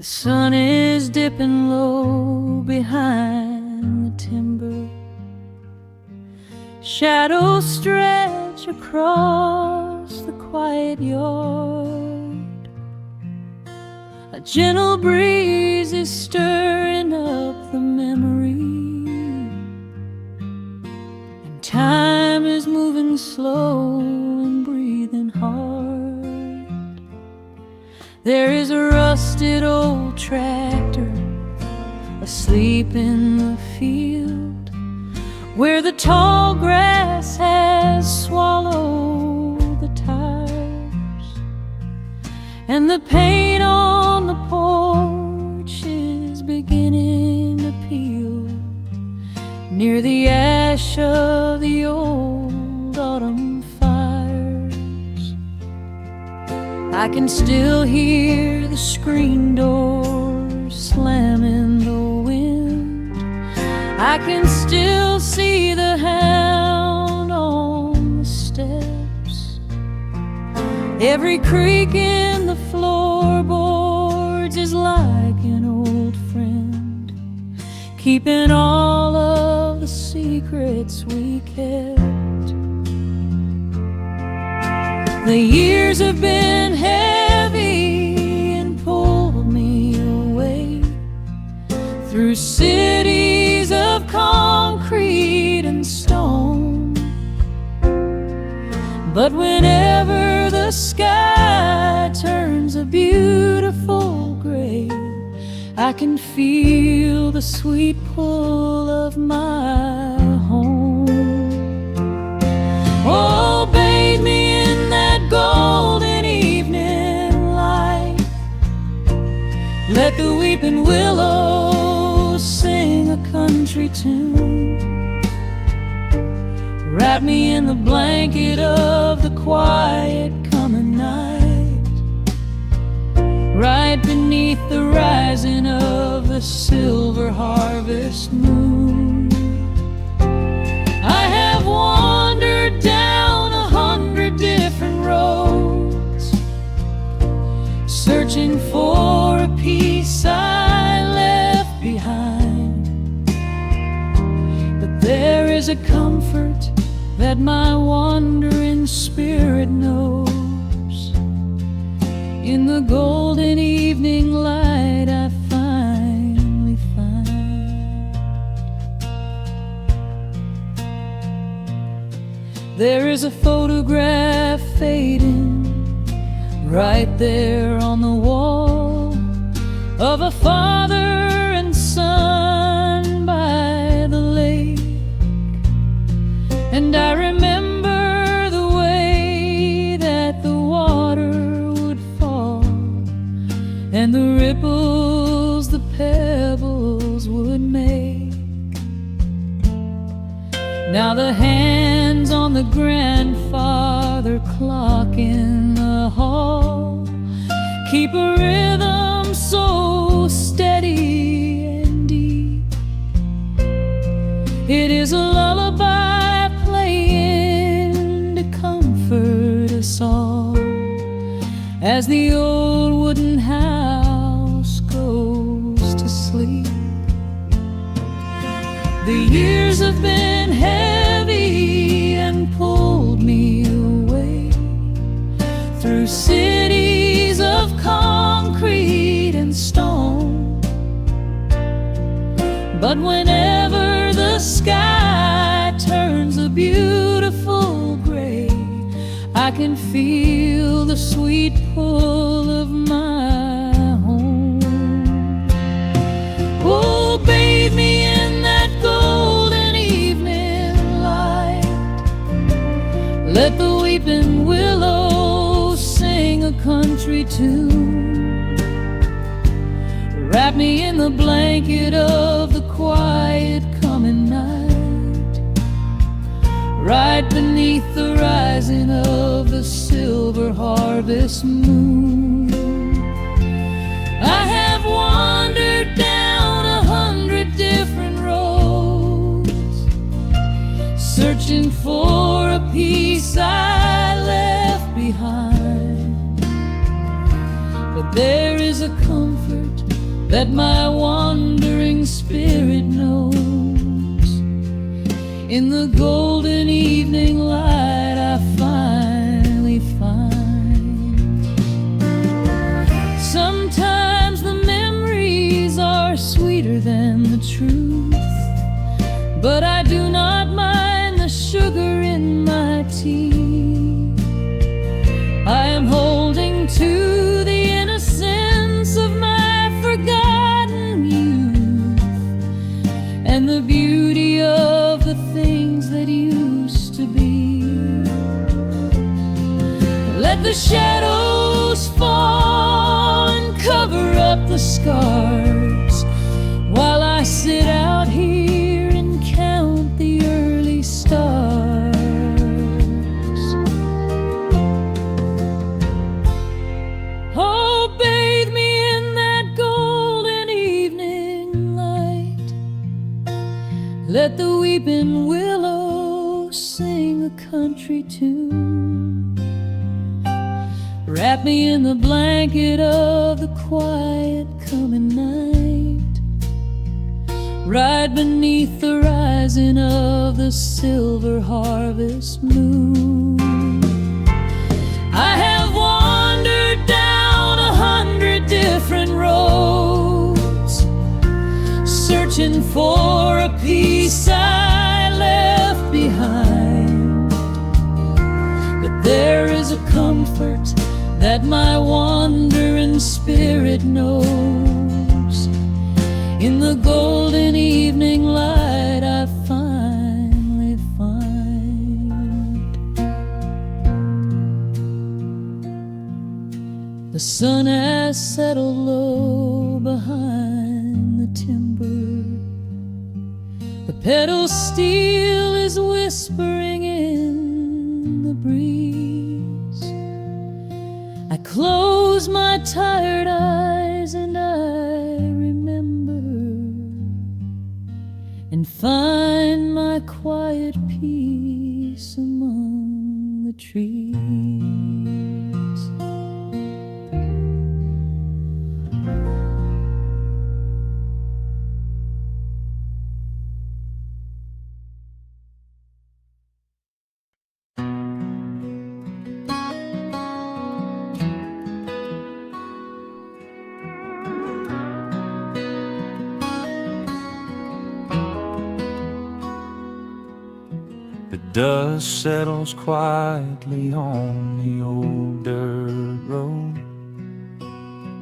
The sun is dipping low behind the timber. Shadows stretch across the quiet yard. A gentle breeze is stirring up the memory, and time is moving slow and breathing hard. There is a rusted old tractor asleep in the field, where the tall grass has swallowed the tires, and the paint on the porch is beginning to peel near the ash of the old autumn fires. I can still hear the screen door slam in the wind. I can still see the hound on the steps. Every creak in the floorboards is like an old friend, keeping all of the secrets we kept. The years have been heavy and pulled me away through cities of concrete and stone. But whenever the sky turns a beautiful gray, I can feel the sweet pull of my home. Oh, bathe me in that golden evening light. Let the weeping willows sing a country tune. Wrap me in the blanket of the quiet coming night, right beneath the rising of the silver harvest moon. I have wandered down 100 different roads, searching for a piece I left behind. But there is a comfort that my wandering spirit knows. In the golden evening light I finally find. There is a photograph fading right there on the wall, of a father and son by the lake. And I remember the way that the water would fall, and the ripples the pebbles would make. Now the hands on the grandfather clock in the hall keep a rhythm so steady and deep. It is a lullaby playing to comfort us all as the old wooden house goes to sleep. The years have been heavy and pulled me away through cities of concrete and stone. But whenever the sky turns a beautiful gray, I can feel the sweet pull of my home. Oh, bathe me in that golden evening light. Let the weeping willows sing a country tune. Wrap me in the blanket of the quiet coming night, right beneath the rising of the silver harvest moon. I have wandered down 100 different roads, searching for a piece I left behind. But there is a comfort that my wandering spirit knows. In the golden evening light I finally find. Sometimes the memories are sweeter than the truth, but I do not mind the sugar in my tea. I am holding to the innocence of my forgotten youth, and the beauty of the things that used to be. Let the shadows fall and cover up the scars, while I sit out here and count the early stars. Oh, bathe me in that golden evening light. Let the weeping willow sing a country tune. Wrap me in the blanket of the quiet coming night. Ride beneath the rising of the silver harvest moon. I have wandered down 100 different roads, searching for a piece I left behind. But there is a comfort that my wandering spirit knows. In the golden evening light I finally find. The sun has settled low behind the timber. The pedal steel is whispering in the breeze. I close my tired eyes and I remember, and find my quiet peace among the trees. The dust settles quietly on the old dirt road.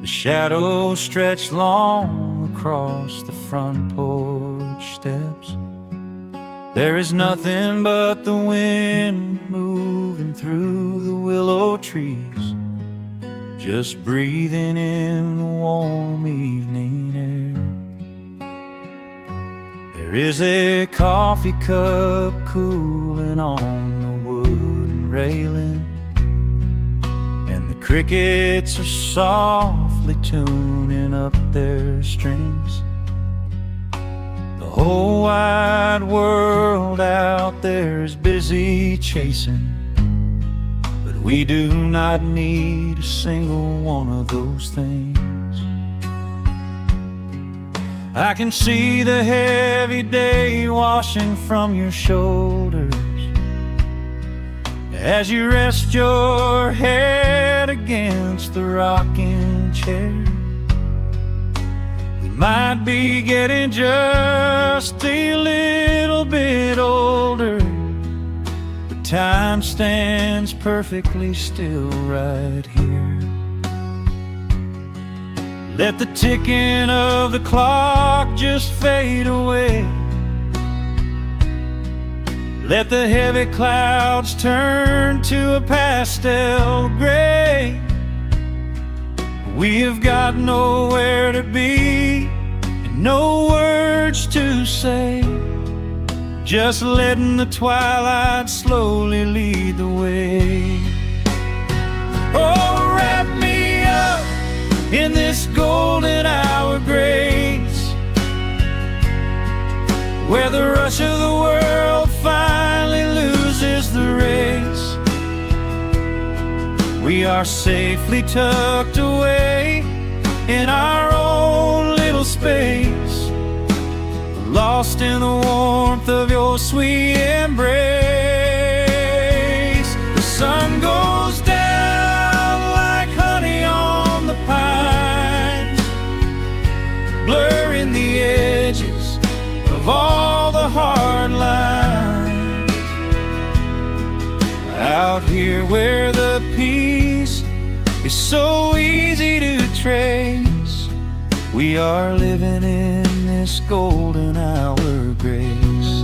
The shadows stretch long across the front porch steps. There is nothing but the wind moving through the willow trees, just breathing in the warm evening air. There is a coffee cup cooling on the wooden railing, and the crickets are softly tuning up their strings. The whole wide world out there is busy chasing, but we do not need a single one of those things. I can see the heavy day washing from your shoulders as you rest your head against the rocking chair. We might be getting just a little bit older, but time stands perfectly still right here. Let the ticking of the clock just fade away. Let the heavy clouds turn to a pastel gray. We have got nowhere to be and no words to say, just letting the twilight slowly lead the way. Oh, wrap me up in this golden hour grace, where the rush of the world finally loses the race. We are safely tucked away in our own little lost in the warmth of your sweet embrace. The sun goes down like honey on the pines, blurring the edges of all the hard lines. Out here where the peace is so easy to trace, we are living in this golden hour grace.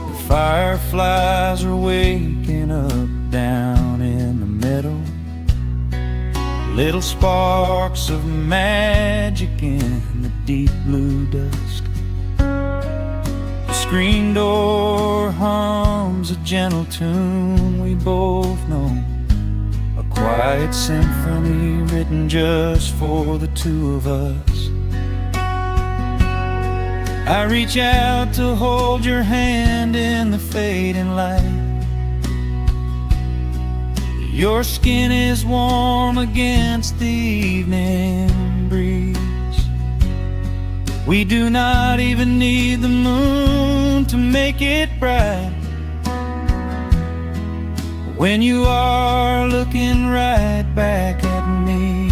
The fireflies are waking up down in the meadow, little sparks of magic in the deep blue dusk. The screen door hums a gentle tune we both know, a quiet symphony written just for the two of us. I reach out to hold your hand in the fading light. Your skin is warm against the evening breeze. We do not even need the moon to make it bright when you are looking right back at me.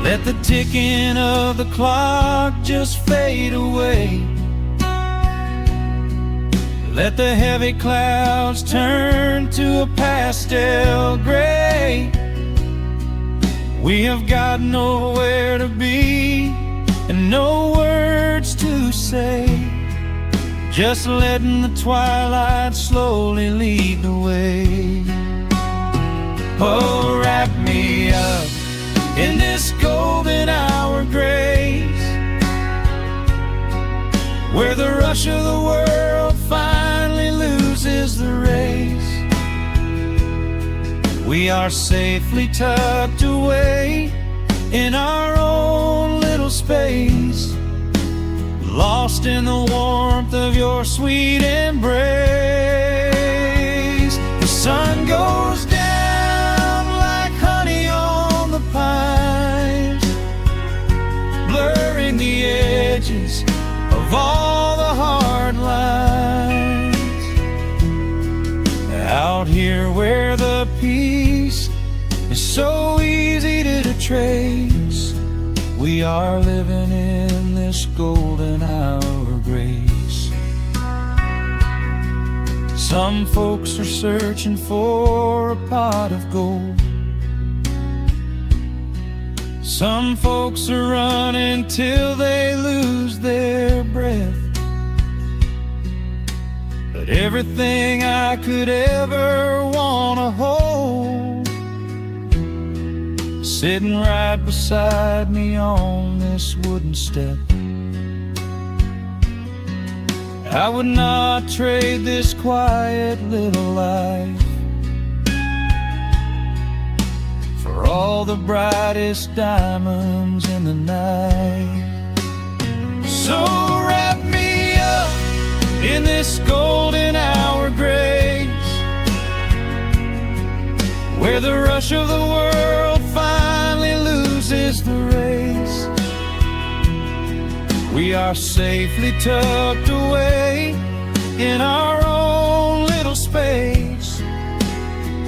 Let the ticking of the clock just fade away. Let the heavy clouds turn to a pastel gray. We have got nowhere to be and no words to say, just letting the twilight slowly lead the way. Oh, wrap me up in this golden hour grace, where the rush of the world finally loses the race. We are safely tucked away in our own little space, lost in the warmth of your sweet embrace. The sun goes down like honey on the pines, blurring the edges of all the hard lines. Out here where the peace is so easy to trace, we are living in this golden hour grace. Some folks are searching for a pot of gold, some folks are running till they lose their breath. But everything I could ever wanna hold, sitting right beside me on this wooden step. I would not trade this quiet little life for all the brightest diamonds in the night. So wrap me up in this golden hour grace, where the rush of the world finally loses the race. We are safely tucked away in our own little space,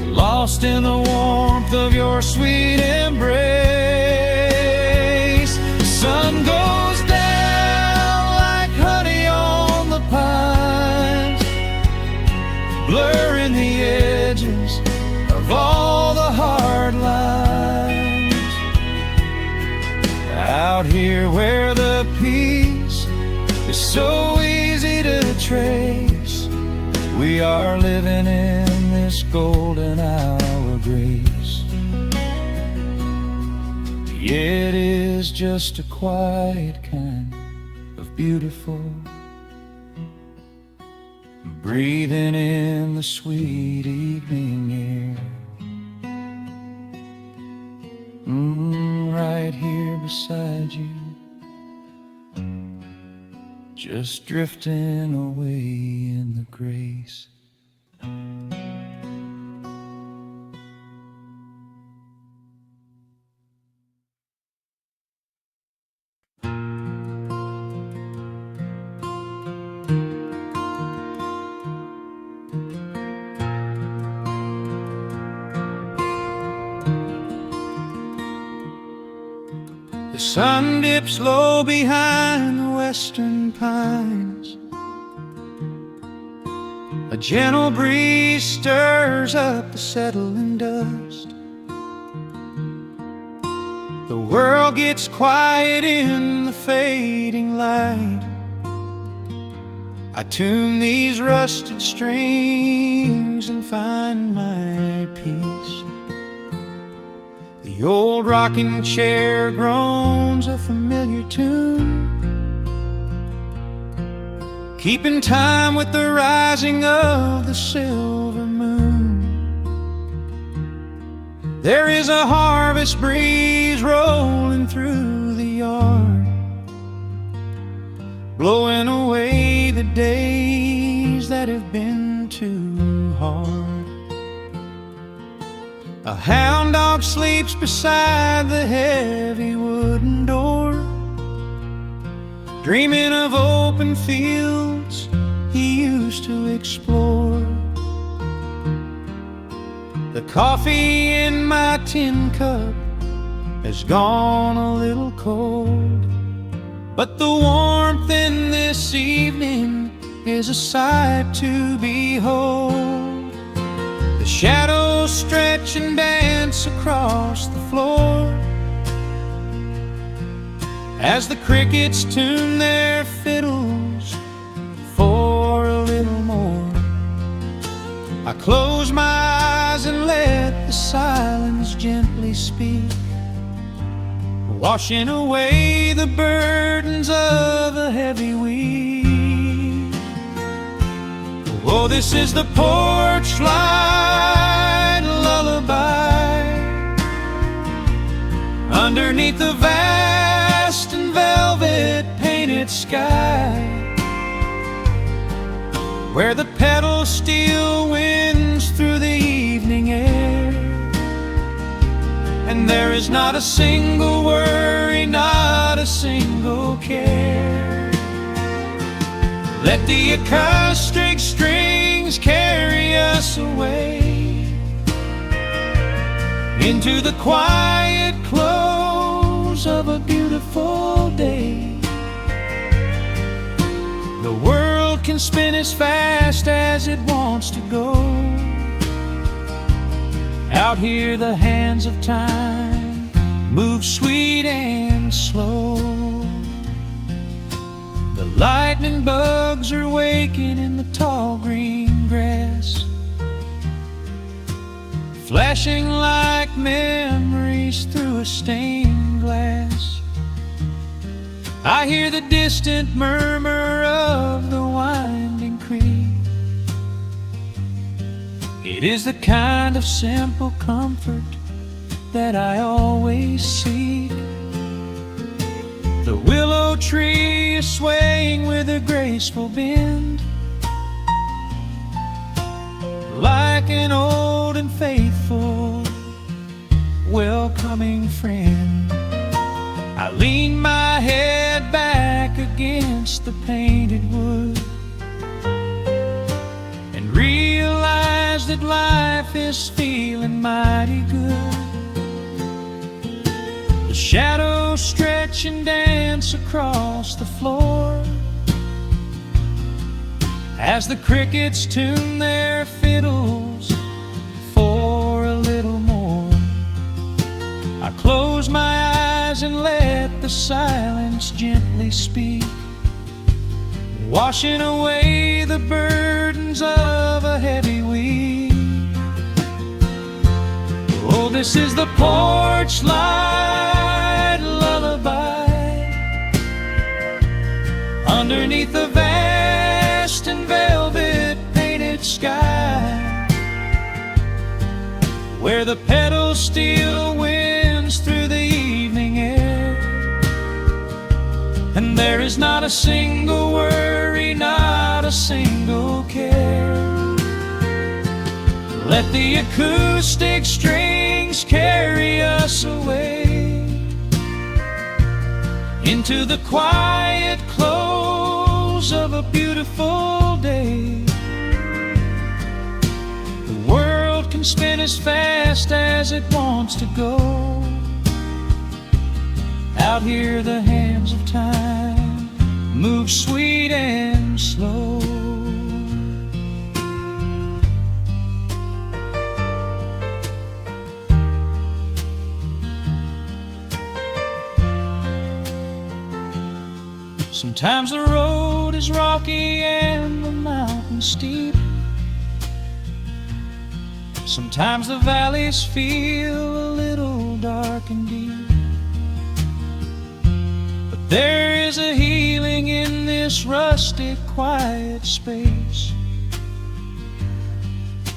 lost in the warmth of your sweet embrace. The sun goes down like honey on the pines, blurring the edges of all the hard lines. Out here where the peace is so easy to trace, we are living in this golden hour grace. It is just a quiet kind of beautiful, breathing in the sweet evening air. Right here beside you, just drifting away in the grace. The sun dips low behind the western pines. A gentle breeze stirs up the settling dust. The world gets quiet in the fading light. I tune these rusted strings and find my peace. The old rocking chair groans a familiar tune, keeping time with the rising of the silver moon. There is a harvest breeze rolling through the yard, blowing away the days that have been too hard. A hound dog sleeps beside the heavy wooden door, dreaming of open fields he used to explore. The coffee in my tin cup has gone a little cold, but the warmth in this evening is a sight to behold. The shadows stretch and dance across the floor as the crickets tune their fiddles for a little more. I close my eyes and let the silence gently speak, washing away the burdens of a heavy week. Oh, this is the porch light lullaby underneath the vast and velvet painted sky, where the pedal steel winds through the evening air, and there is not a single worry, not a single care. Let the acoustic strings carry us away into the quiet close of a beautiful day. The world can spin as fast as it wants to go. Out here the hands of time move sweet and slow. The lightning bugs are waking in the tall green grass, flashing like memories through a stained glass. I hear the distant murmur of the winding creek. It is the kind of simple comfort that I always seek. The willow tree is swaying with a graceful bend, like an old and faithful welcoming friend. I lean my head back against the painted wood and realize that life is feeling mighty good. The shadows stretch and dance across the floor as the crickets tune their fiddles for a little more. I close my eyes and let the silence gently speak, washing away the burdens of a heavy week. Oh, this is the porch light lullaby underneath the vast and velvet painted sky, where the pedal steel winds through the evening air, and there is not a single worry, not a single care. Let the acoustic strings carry us away into the quiet close of a beautiful day. The world can spin as fast as it wants to go. Out here the hands of time move sweet and slow. Sometimes the road is rocky and the mountain steep. Sometimes the valleys feel a little dark and deep. But there is a healing in this rustic, quiet space,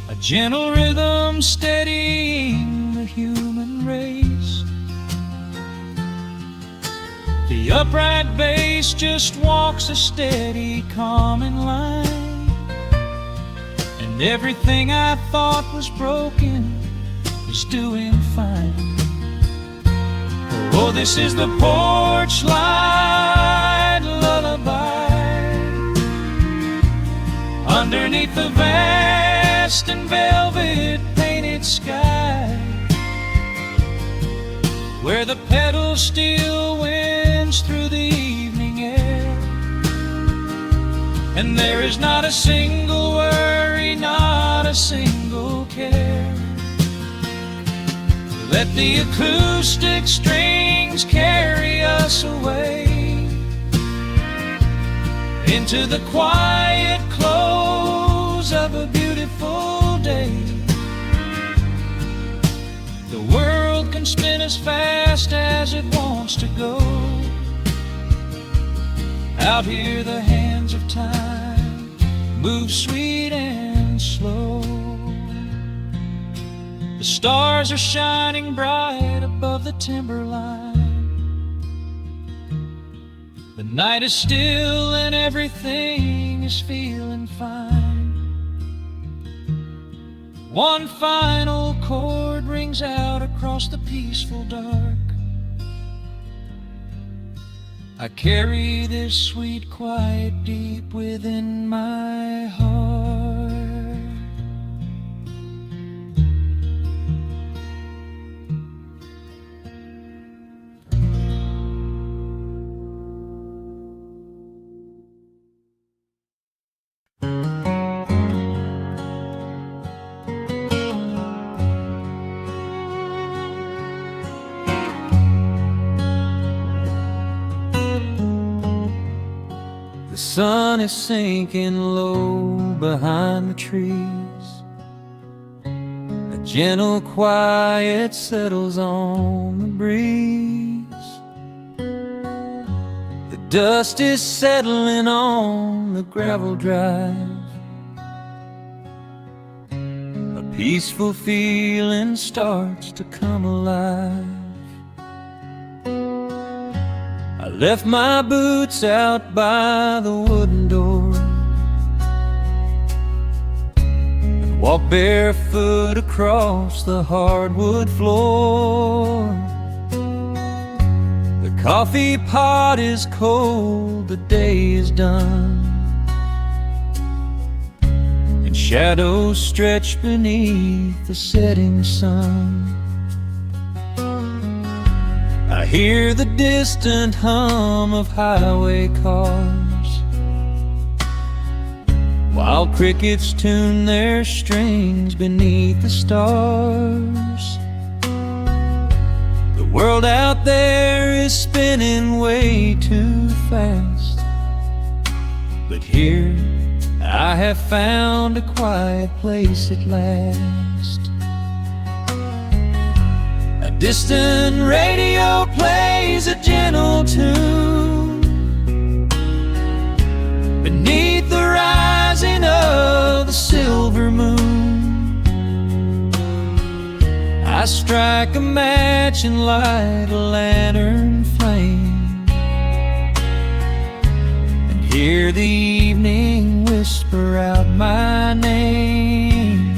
a gentle rhythm steadying the human race. The upright bass just walks a steady, calming line, and everything I thought was broken is doing fine. Oh, this is the porch light lullaby underneath the vast and velvet painted sky, where the pedals still winds through the evening air, and there is not a single worry, not a single care. Let the acoustic strings carry us away into the quiet close of a beautiful day. The world can spin as fast as it wants to go. Out here the hands of time move sweet and slow. The stars are shining bright above the timberline. The night is still and everything is feeling fine. One final chord rings out across the peaceful dark. I carry this sweet quiet deep within my heart. The sun is sinking low behind the trees. A gentle quiet settles on the breeze. The dust is settling on the gravel drive. A peaceful feeling starts to come alive. I left my boots out by the wooden door and walked barefoot across the hardwood floor. The coffee pot is cold, the day is done, and shadows stretch beneath the setting sun. I hear the distant hum of highway cars, while crickets tune their strings beneath the stars. The world out there is spinning way too fast, but here I have found a quiet place at last. A distant radio plays a gentle tune beneath the rising of the silver moon. I strike a match and light a lantern flame, and hear the evening whisper out my name.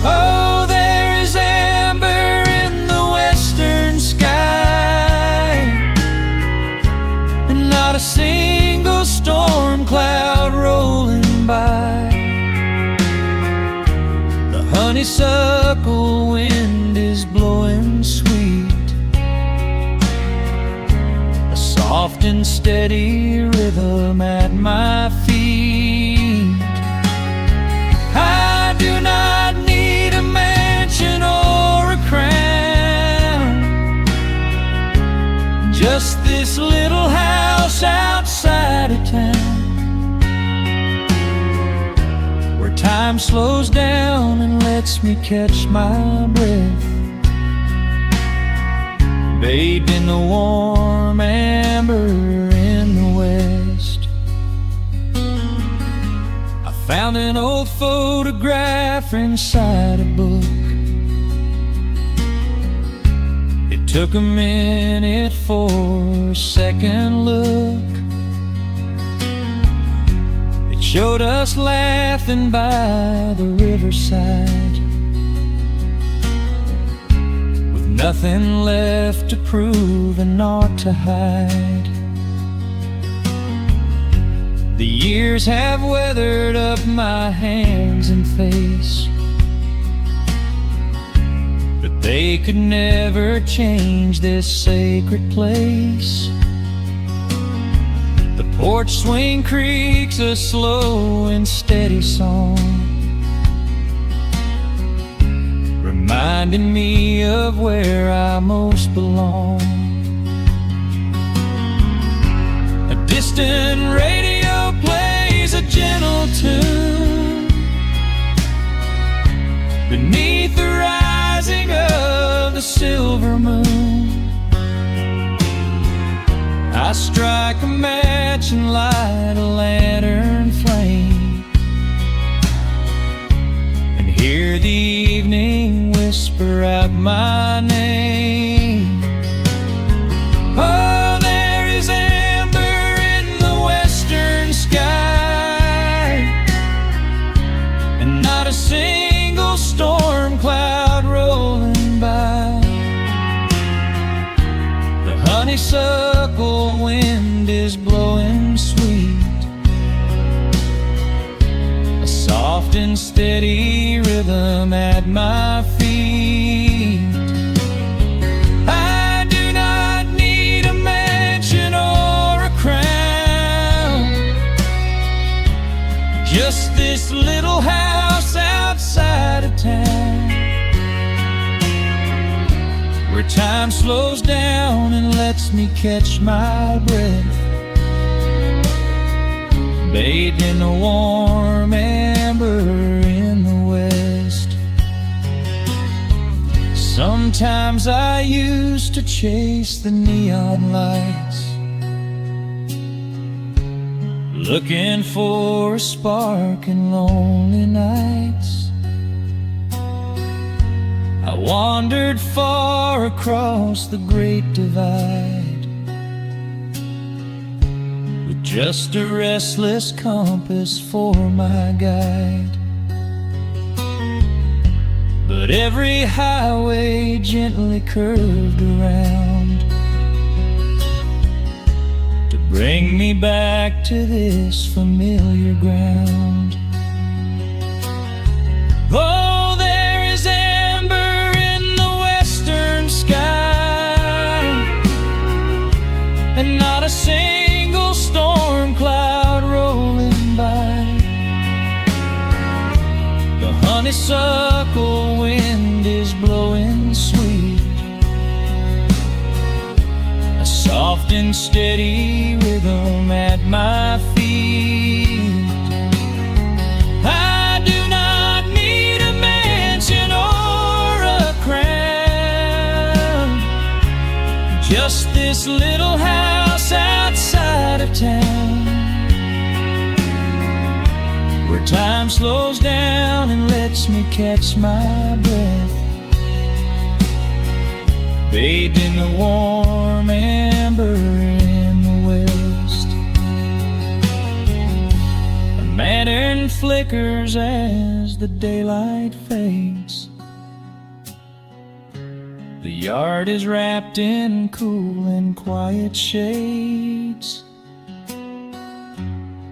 Oh, there is amber in the western sky, and not a single storm cloud rolling by. The honeysuckle wind is blowing sweet, soft and steady rhythm at my feet. I do not need a mansion or a crown, just this little house outside of town, where time slows down and lets me catch my breath, bathed in the warm amber in the west. I found an old photograph inside a book. It took a minute for a second look. It showed us laughing by the riverside, nothing left to prove and naught to hide. The years have weathered up my hands and face, but they could never change this sacred place. The porch swing creaks a slow and steady song, reminding me of where I most belong. A distant radio plays a gentle tune beneath the rising of the silver moon. I strike a match and light a lantern flame, and hear the evening whisper out my name. Oh, there is amber in the western sky, and not a single storm cloud rolling by. The honeysuckle wind is blowing sweet, a soft and steady rhythm at my feet. I do not need a mansion or a crown, just this little house outside of town, where time slows down and lets me catch my breath, bathed in the warm amber in the west. Sometimes I used to chase the neon lights, looking for a spark in lonely nights. I wandered far across the great divide, with just a restless compass for my guide. But every highway gently curved around to bring me back to this familiar ground. Oh, there is amber in the western sky, and not a single storm cloud rolling by. The honeysuckle wind is blowing sweet, a soft and steady rhythm at my feet. I do not need a mansion or a crown, just this little house outside of town, where time slows down and lets me catch my breath, bathed in the warm amber in the west. A lantern flickers as the daylight fades. The yard is wrapped in cool and quiet shades.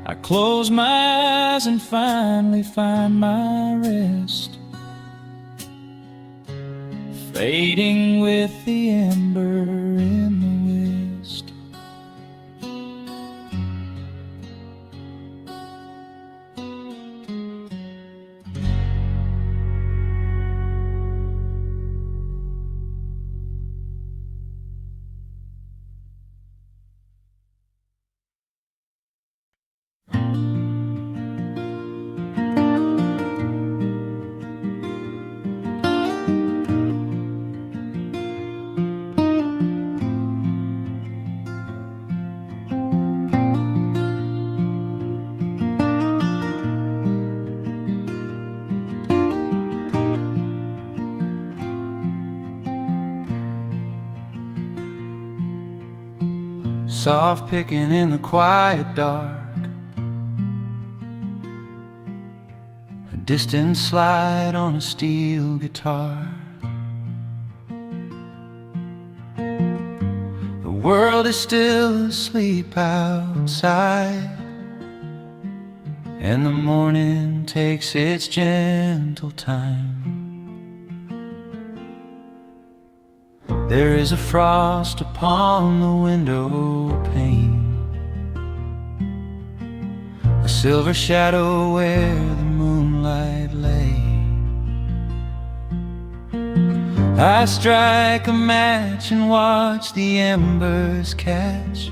I close my eyes and finally find my rest, fading with the ember in the west. soft picking in the quiet dark, a distant slide on a steel guitar. The world is still asleep outside, and the morning takes its gentle time. There is a frost upon the window pane, a silver shadow where the moonlight lay. I strike a match and watch the embers catch,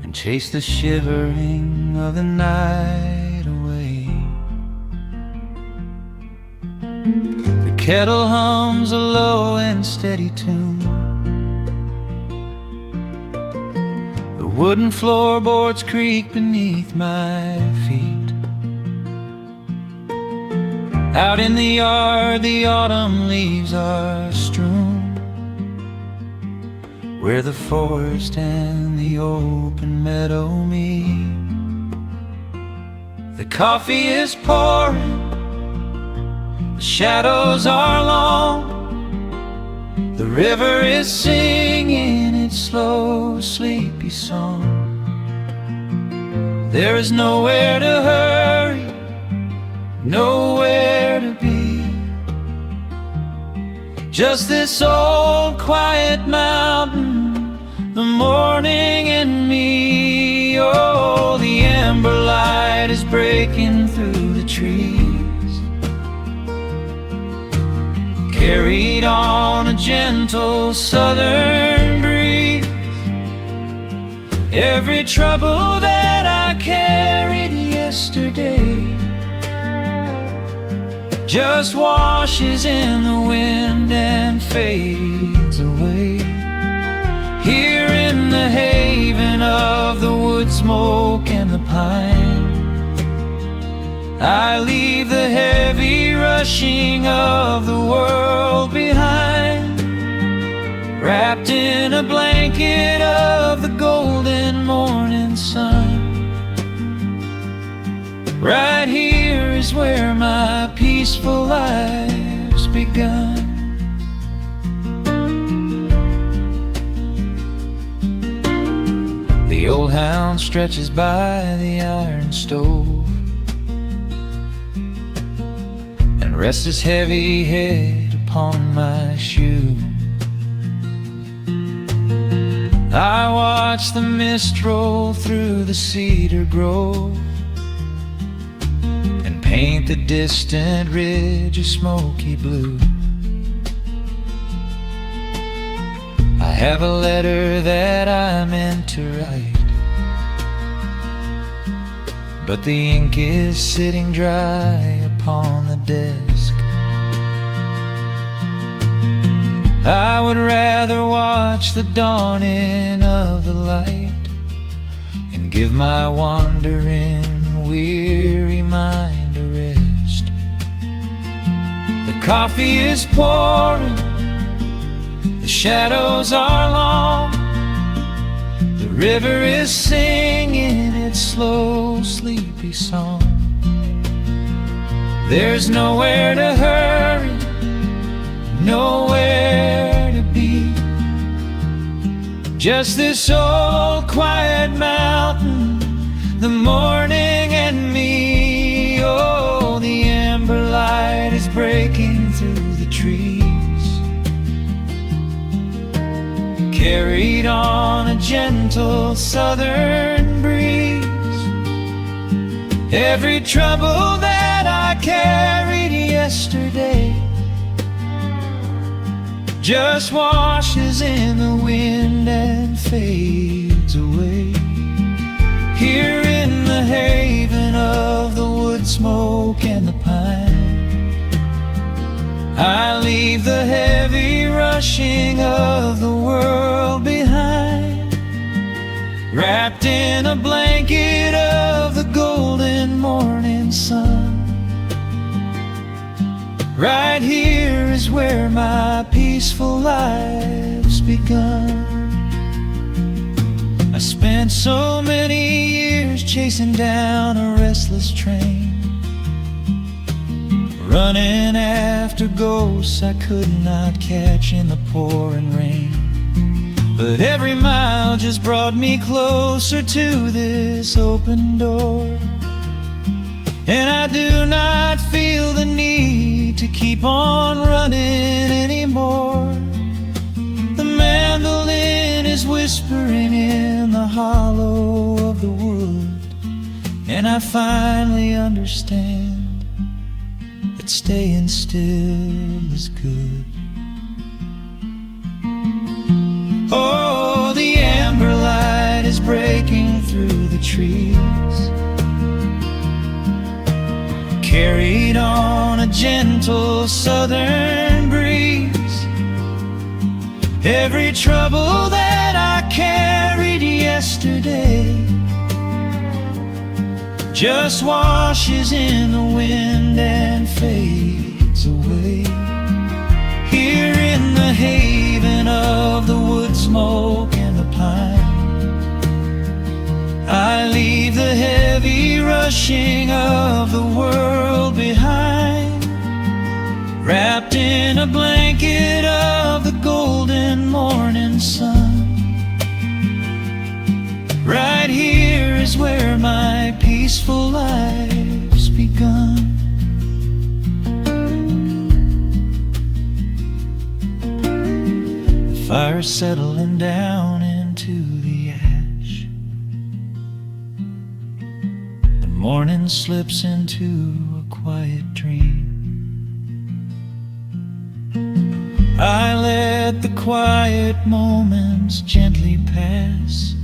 and chase the shivering of the night away. The kettle hums a low and steady tune, the wooden floorboards creak beneath my feet. Out in the yard the autumn leaves are strewn, where the forest and the open meadow meet. The coffee is pouring, the shadows are long, the river is singing its slow, sleepy song. There is nowhere to hurry, nowhere to be, just this old quiet mountain, the morning and me. Oh, the amber light is breaking through the trees, carried on a gentle southern breeze. Every trouble that I carried yesterday just washes in the wind and fades away. Here in the haven of the wood smoke and the pine, I leave the heavy rushing of the world behind, wrapped in a blanket of the golden morning sun. Right here is where my peaceful life's begun. The old hound stretches by the iron stove and rests his heavy head upon my shoe. I watch the mist roll through the cedar grove and paint the distant ridge a smoky blue. I have a letter that I meant to write, but the ink is sitting dry upon the desk. I would rather watch the dawning of the light and give my wandering, weary mind a rest. The coffee is pouring, the shadows are long, the river is singing its slow, sleepy song. There's nowhere to hurry, nowhere to be, just this old quiet mountain, the morning and me. Oh, the amber light is breaking through the trees, carried on a gentle southern breeze. Every trouble that I carried yesterday just washes in the wind and fades away. Here in the haven of the wood smoke and the pine, I leave the heavy rushing of the world behind, wrapped in a blanket of the golden morning sun. Right here is where my peaceful life's begun. spent so many years chasing down a restless train, running after ghosts I could not catch in the pouring rain. But every mile just brought me closer to this open door, and I do not feel the need to keep on running anymore. The mandolin is whispering in the hollow of the wood, and I finally understand that staying still is good. Oh, the amber light is breaking through the trees, carried on a gentle southern breeze. Every trouble that I carried yesterday just washes in the wind and fades away. Here in the haven of the wood smoke and the pine, I leave the heavy rushing of the world behind, wrapped in a blanket of the golden morning sun. Right here is where my peaceful life's begun. The fire's settling down into the ash, the morning slips into a quiet dream. I let the quiet moments gently pass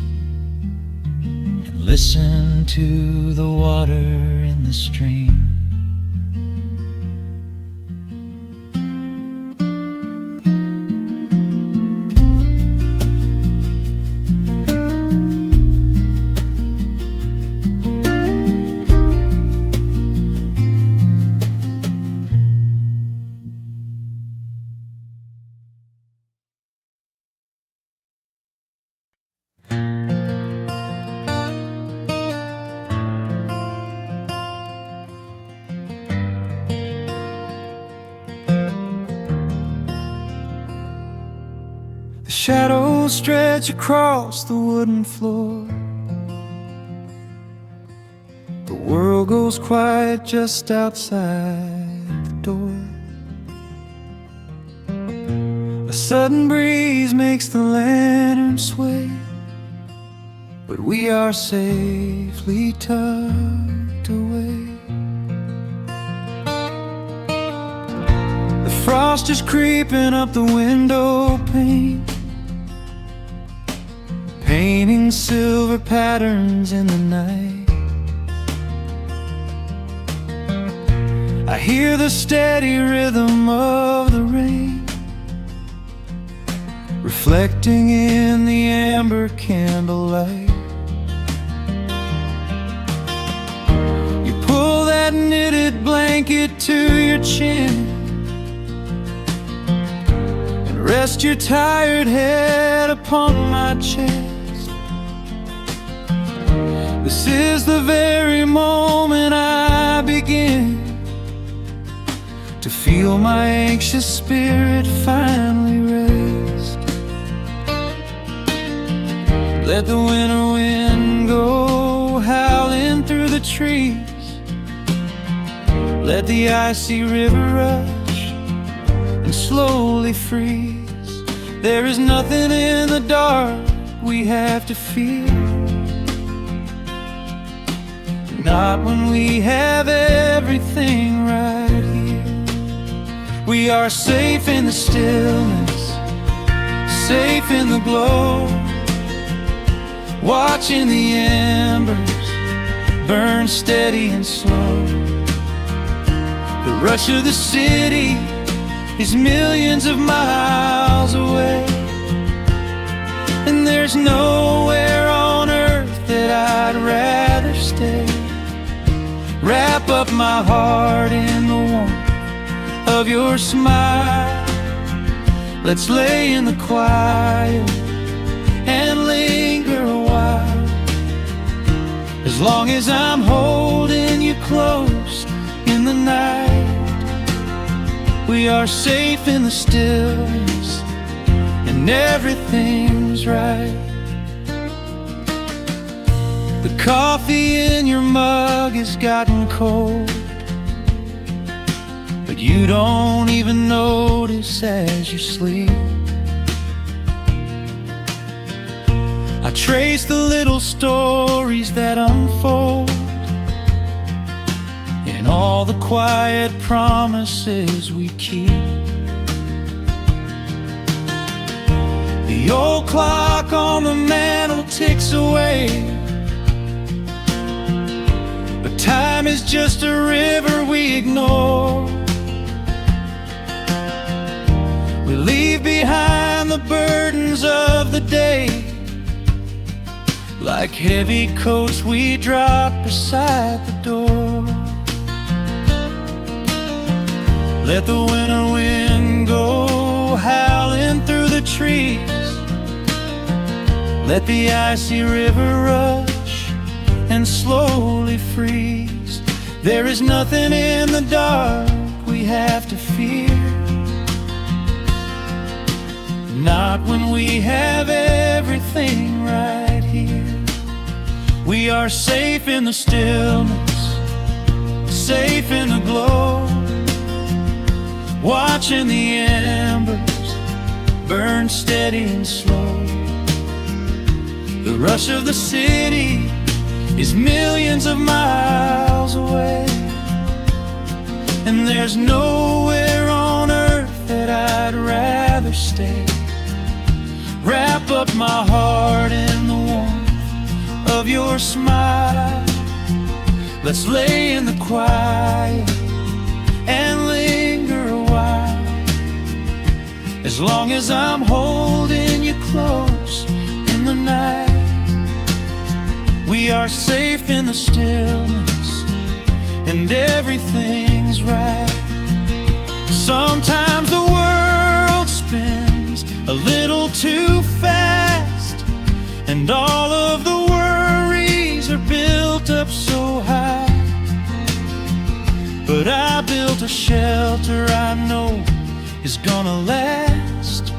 and listen to the water in the stream. The shadows stretch across the wooden floor. The world goes quiet just outside the door. A sudden breeze makes the lantern sway, but we are safely tucked away. The frost is creeping up the window pane, painting silver patterns in the night. I hear the steady rhythm of the rain, reflecting in the amber candlelight. You pull that knitted blanket to your chin and rest your tired head upon my chest. This is the very moment I begin to feel my anxious spirit finally rest. Let the winter wind go howling through the trees, let the icy river rush and slowly freeze. There is nothing in the dark we have to fear, not when we have everything right here. We are safe in the stillness, safe in the glow, watching the embers burn steady and slow. The rush of the city is millions of miles away, and there's nowhere on earth that I'd rather stay. Wrap up my heart in the warmth of your smile. Let's lay in the quiet and linger a while. As long as I'm holding you close in the night, we are safe in the stillness, and everything's right. The coffee in your mug has gotten cold, but you don't even notice as you sleep. I trace the little stories that unfold in all the quiet promises we keep. The old clock on the mantle ticks away, but time is just a river we ignore. We leave behind the burdens of the day, like heavy coats we drop beside the door. Let the winter wind go howling through the trees, let the icy river rush and slowly freeze. There is nothing in the dark we have to fear, not when we have everything right here. We are safe in the stillness, safe in the glow, watching the embers burn steady and slow. The rush of the city is millions of miles away, and there's nowhere on earth that I'd rather stay. Wrap up my heart in the warmth of your smile. Let's lay in the quiet and linger a while. As long as I'm holding you close in the night, we are safe in the stillness, and everything's right. Sometimes the world spins a little too fast, and all of the worries are built up so high. But I built a shelter I know is gonna last,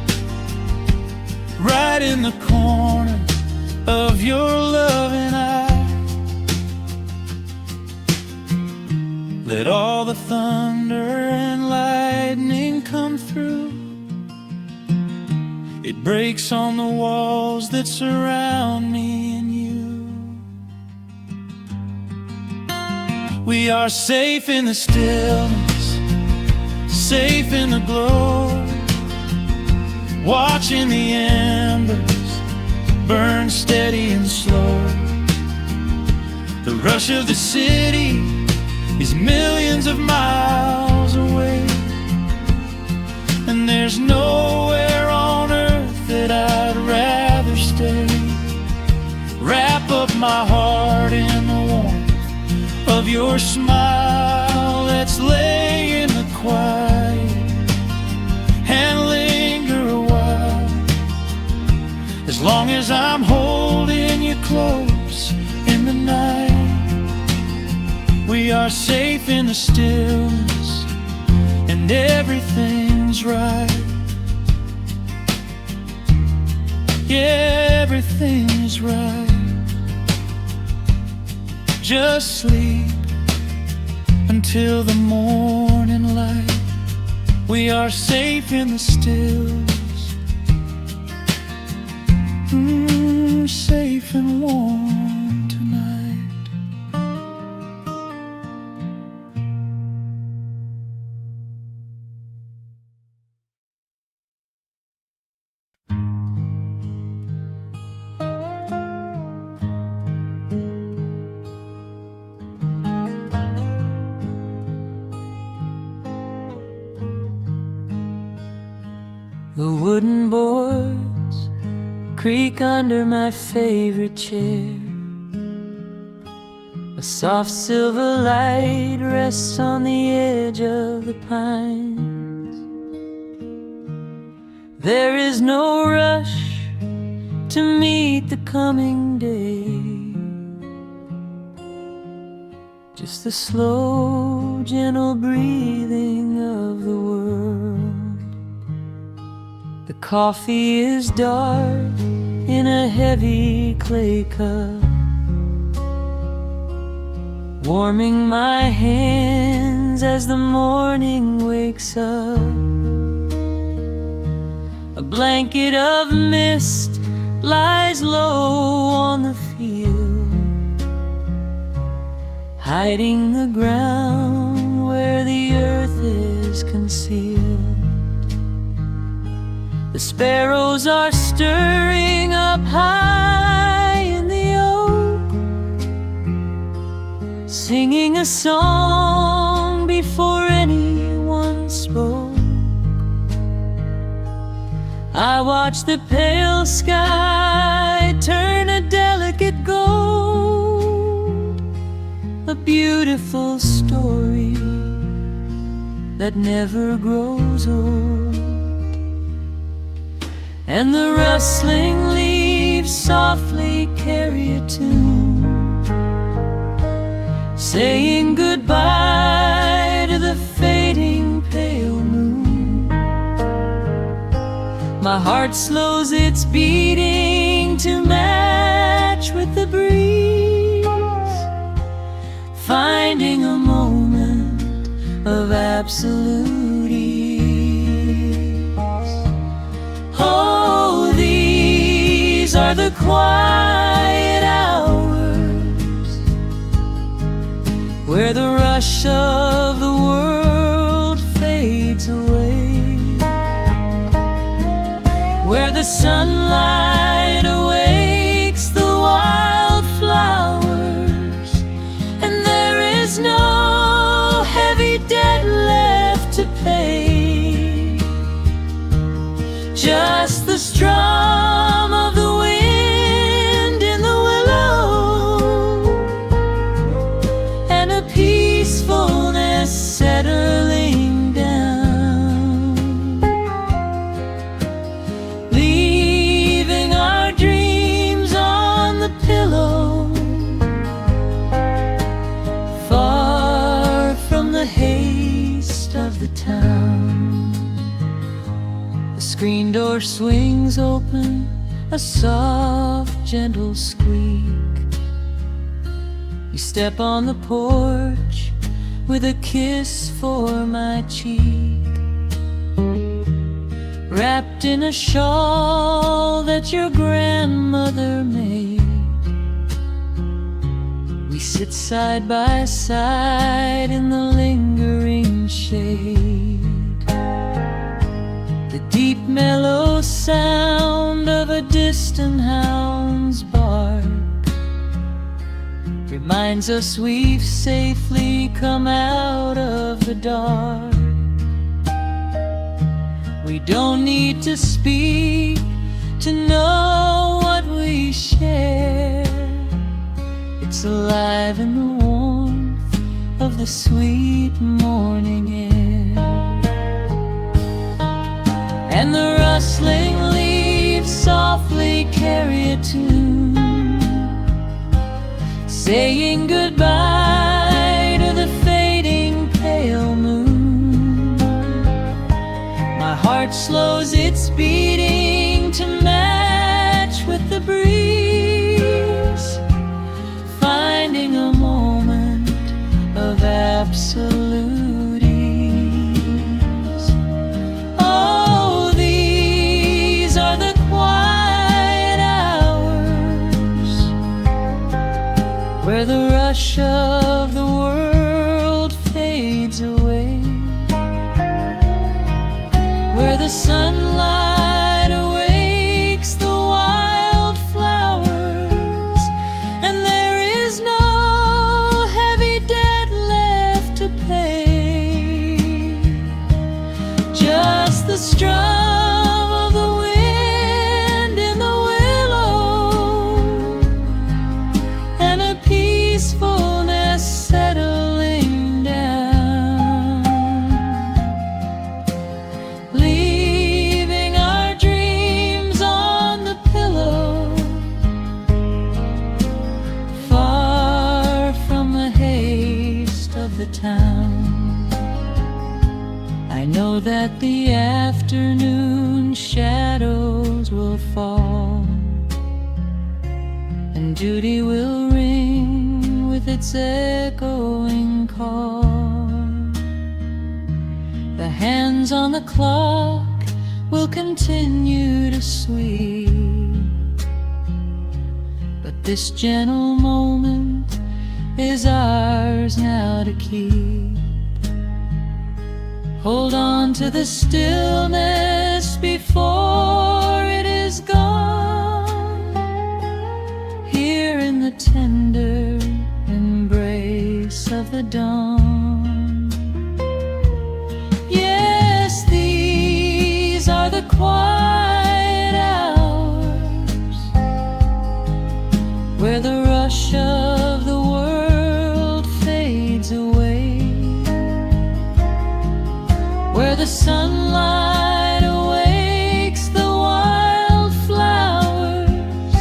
right in the corner of your loving eye. Let all the thunder and lightning come through, it breaks on the walls that surround me and you. We are safe in the stillness, safe in the glow, watching the embers burn steady and slow. The rush of the city is millions of miles away, and there's nowhere on earth that I'd rather stay. Wrap up my heart in the warmth of your smile. Let's lay in the quiet and linger a while. As long as I'm holding you close in the night, we are safe in the stillness, and everything's right. Yeah, everything's right. Just sleep until the morning light. We are safe in the stillness, safe and warm tonight. The wooden boards creak under my favorite chair. A soft silver light rests on the edge of the pines. There is no rush to meet the coming day. just the slow, gentle breathing of the world. The coffee is dark in a heavy clay cup, warming my hands as the morning wakes up. A blanket of mist lies low on the field, hiding the ground where the earth is concealed. The sparrows are stirring up high in the oak, singing a song before anyone spoke. I watch the pale sky turn a delicate gold, a beautiful story that never grows old. And the rustling leaves softly carry a tune, saying goodbye to the fading pale moon. My heart slows its beating to match with the breeze, finding a moment of absolute ease. Oh, these are the quiet hours where the rush of the world fades away, where the sunlight awakes the wildflowers, and there is no heavy debt left to pay, just the strum of the wind in the willow, and a peacefulness settling down, leaving our dreams on the pillow, far from the haste of the town. The screen door swings open, a soft, gentle squeak. You step on the porch with a kiss for my cheek, wrapped in a shawl that your grandmother made. We sit side by side in the lingering shade. The deep mellow sound of a distant hound's bark reminds us we've safely come out of the dark. We don't need to speak to know what we share. It's alive in the warmth of the sweet morning air. And the rustling leaves softly carry a tune, saying goodbye to the fading pale moon. My heart slows its beating to match with the breeze, finding a moment of absolute ease. Oh, these are the quiet hours where the rush of the world fades away, where the sunlight awakes the wildflowers, and there is no heavy debt left to pay, just the strum of the wind in the willow, and a peacefulness settling down, leaving afternoon shadows will fall, and duty will ring with its echoing call. The hands on the clock will continue to sweep, but this gentle moment is ours now to keep. Hold on to the stillness before it is gone, here in the tender embrace of the dawn. Yes, these are the quiet hours, where the rush of the world fades away, where the sunlight awakes the wildflowers,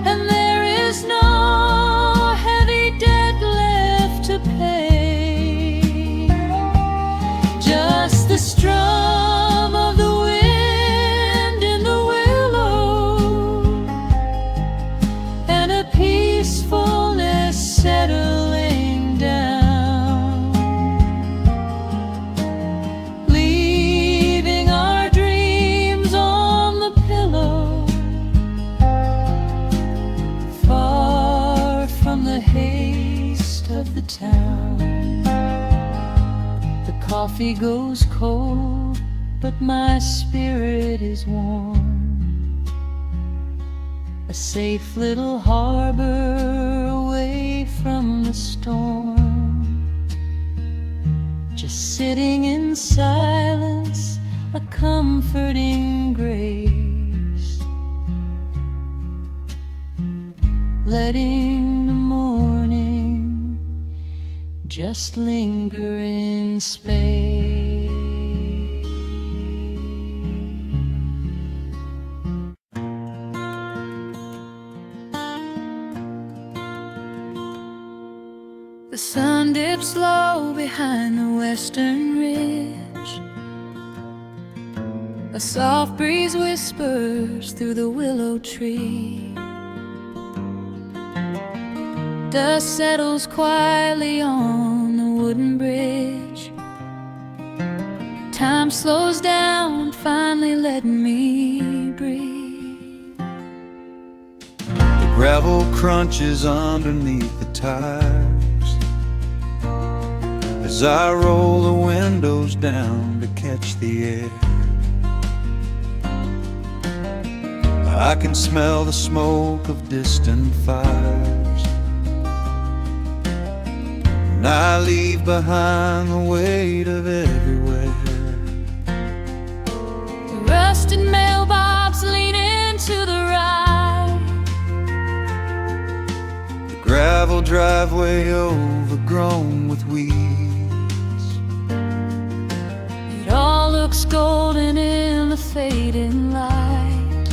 and there is no heavy debt left to pay. Just the strum of the wind in the willow, and a peacefulness settling down, leaving our dreams on the pillow, far from the haste of the town. The coffee goes cold, but my spirit is warm, a safe little harbor away from the storm. Just sitting in silence, a comforting grace, letting the morning just linger in space. The sun dips low behind the western ridge, a soft breeze whispers through the willow tree. Dust settles quietly on the wooden bridge. Time slows down, finally letting me breathe. The gravel crunches underneath the tires as I roll the windows down to catch the air. I can smell the smoke of distant fires, and I leave behind the weight of everywhere. The rusted mailbox leaning to the right, The gravel driveway overgrown with weeds. it all looks golden in the fading light,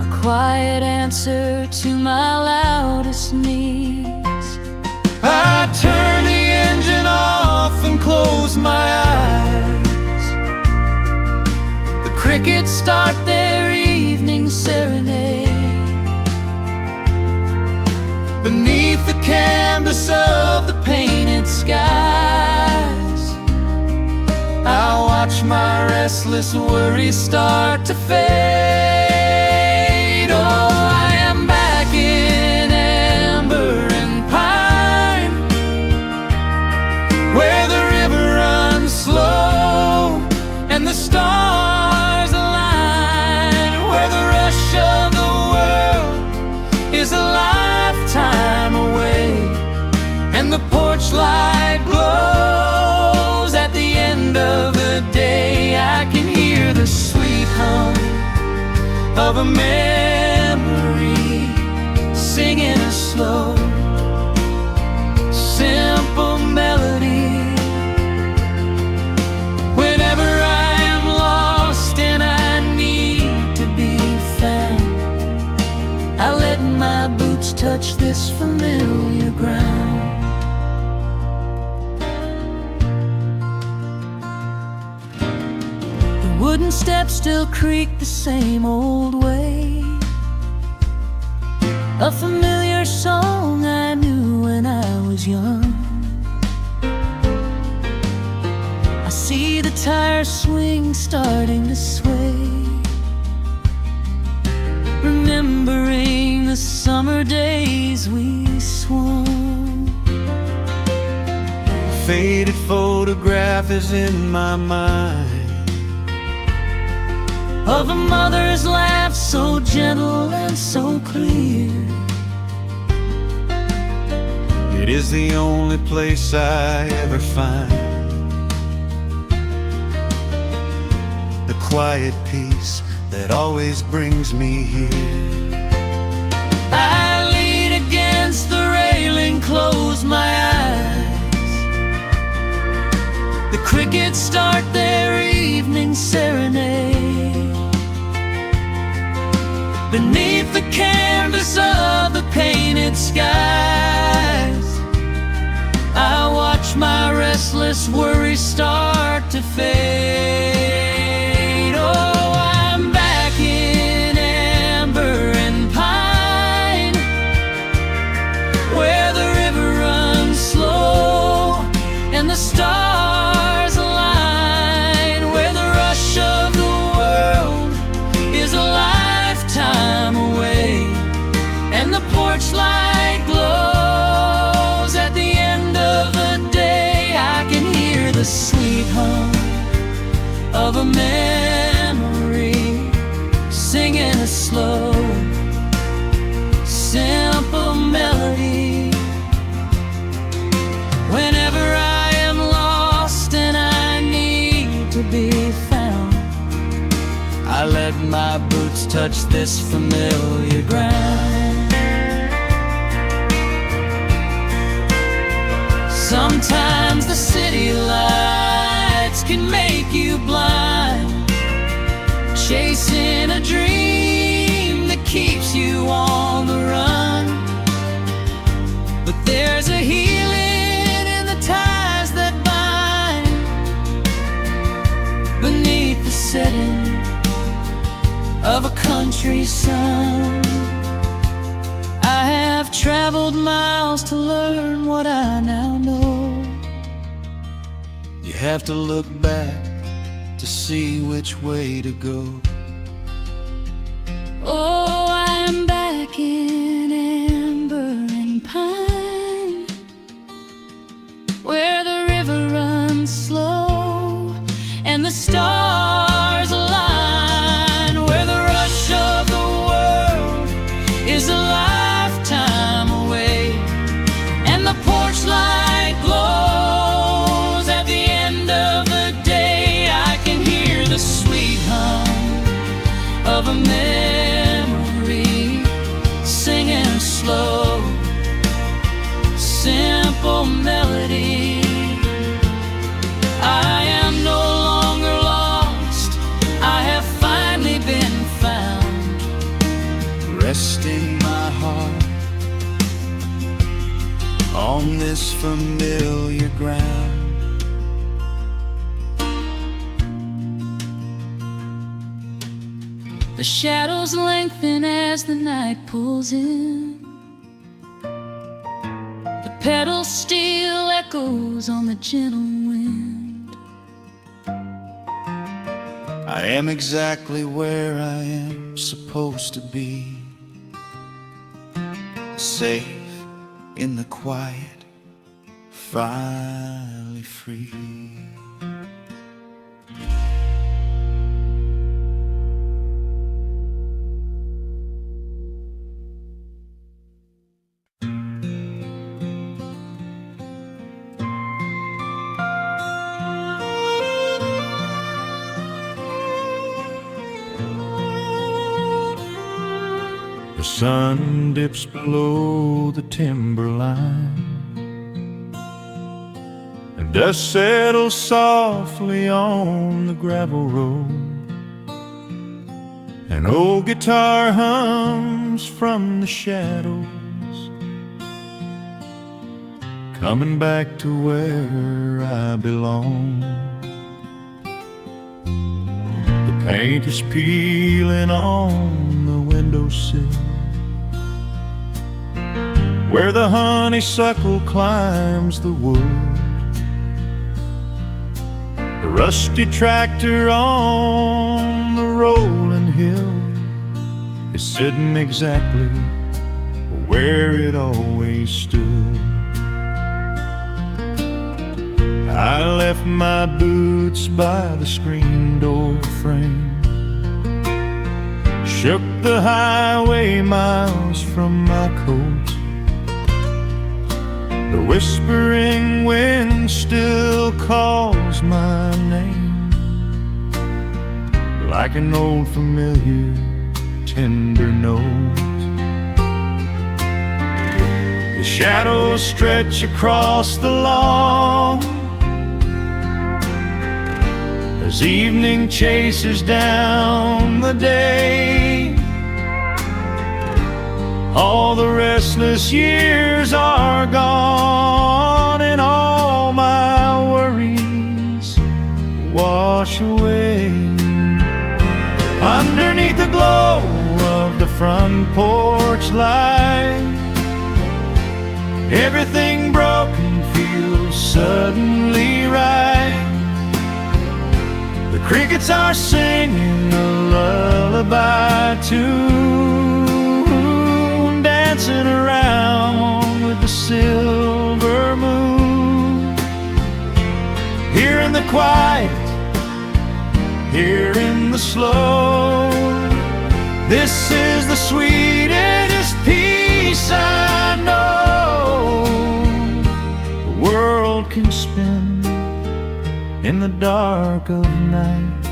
a quiet answer to my loudest needs. I turn the engine off and close my eyes. The crickets start their evening serenade. Beneath the canvas of the painted skies, I watch my restless worries start to fade. Oh, I am back in amber and pine, where the river runs slow and the stars align, where the rush of the world is a lifetime away, and the porch light glows at the end of the day. I can hear the sweet hum of a memory singing a slow, simple melody. Whenever I am lost and I need to be found, I let my boots touch this familiar ground. Wooden steps still creak the same old way. A familiar song I knew when I was young. I see the tires swing starting to sway, remembering the summer days we swung. A faded photograph is in my mind of a mother's laugh, so gentle and so clear. It is the only place I ever find the quiet peace that always brings me here. I lean against the railing, close my eyes. The crickets start their evening serenade. Beneath the canvas of the painted skies, I watch my restless worries start to fade. Oh, I'm back in amber and pine, where the river runs slow and the stars align, where the rush of the world is a lifetime away, and the porch light glows at the end of the day. I can hear the sweet hum of a memory, singing a slow, simple melody. Whenever I am lost and I need to be found, I let my boots touch this familiar ground. Sometimes the city lights can make you blind, chasing a dream that keeps you on the run. But there's a healing in the ties that bind beneath the setting of a country sun. I have traveled miles to learn what I now know. You have to look back to see which way to go. Oh, I'm back in amber and pine, where the river runs slow and the stars align, where the rush of the world is a lifetime away, and the porch light glows at the end of the day. I can hear the sweet hum of a memory, singing a slow, simple melody. I am no longer lost, I have finally been found, Resting my heart on this familiar ground. the shadows lengthen as the night pulls in. The pedal steel echoes on the gentle wind. I am exactly where I am supposed to be, safe in the quiet, finally free. The sun dips below the timberline, and dust settles softly on the gravel road. An old guitar hums from the shadows, coming back to where I belong. Paint is peeling on the windowsill, where the honeysuckle climbs the wood. The rusty tractor on the rolling hill is sitting exactly where it always stood. I left my boots by the screen door frame, shook the highway miles from my coat. The whispering wind still calls my name, like an old familiar tender note. The shadows stretch across the lawn as evening chases down the day. All the restless years are gone, and all my worries wash away. Underneath the glow of the front porch light, everything broken feels suddenly right. The crickets are singing a lullaby tune, dancing around with the silver moon. Here in the quiet, here in the slow, this is the sweetest peace I know. The world can spin in the dark of night,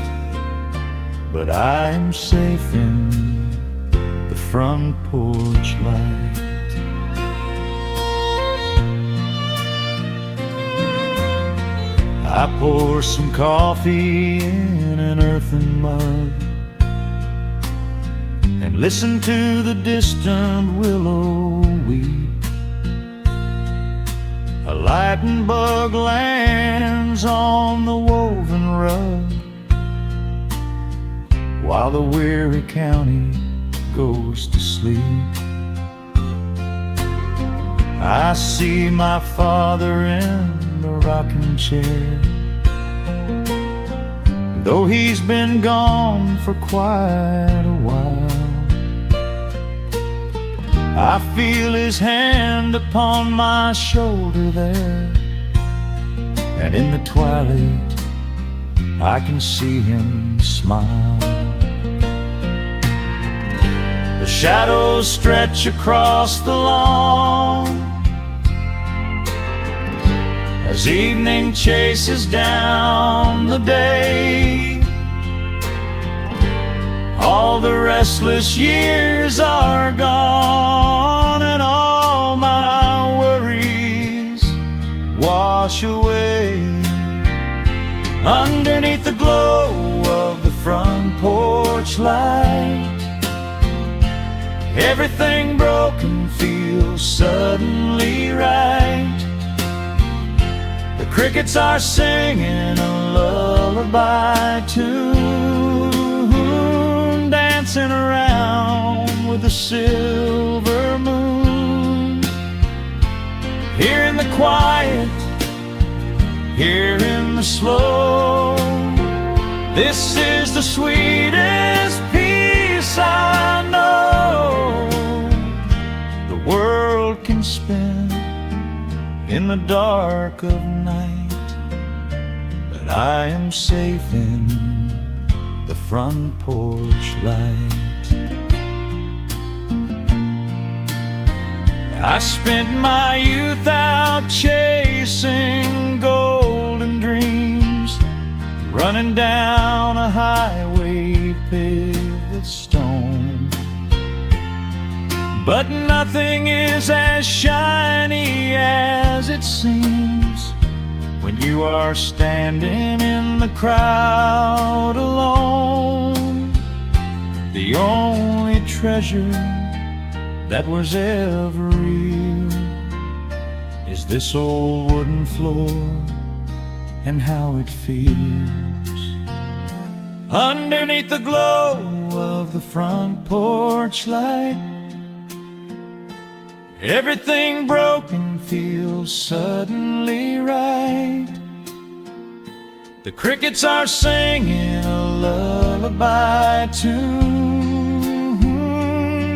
but I am safe in the front porch light. I pour some coffee in an earthen mug and listen to the distant willow weep. A lightning bug lands on the woven rug, while the weary county goes to sleep. I see my father in the rocking chair, though he's been gone for quite a while. I feel his hand upon my shoulder there, and in the twilight I can see him smile. The shadows stretch across the lawn as evening chases down the day. All the restless years are gone, and all my worries wash away. Underneath the glow of the front porch light, everything broken feels suddenly right. The crickets are singing a lullaby tune, dancing around with the silver moon. Here in the quiet, here in the slow, this is the sweetest peace I know. The world can spin in the dark of night, but I am safe in the front porch light. I spent my youth out chasing golden dreams, running down a highway paved with stone. But nothing is as shiny as it seems when you are standing in the crowd alone. The only treasure that was ever real is this old wooden floor and how it feels underneath the glow of the front porch light. Everything broken feels suddenly right. The crickets are singing a lullaby tune,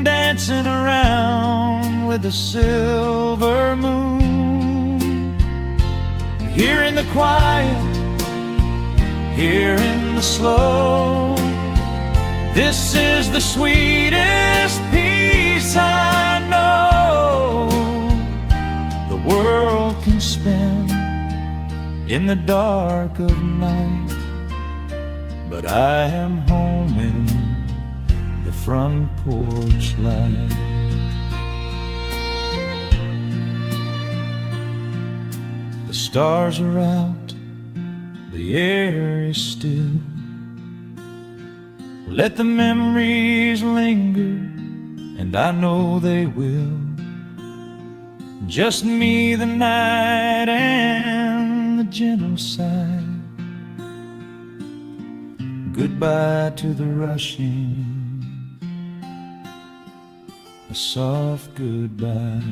dancing around with the silver moon. Here in the quiet, here in the slow, this is the sweetest peace I know the world can spend in the dark of night. But I am home in the front porch light. The stars are out, the air is still. Let the memories linger, and I know they will. Just me, the night, and the gentle sigh. Goodbye to the rushing, a soft goodbye.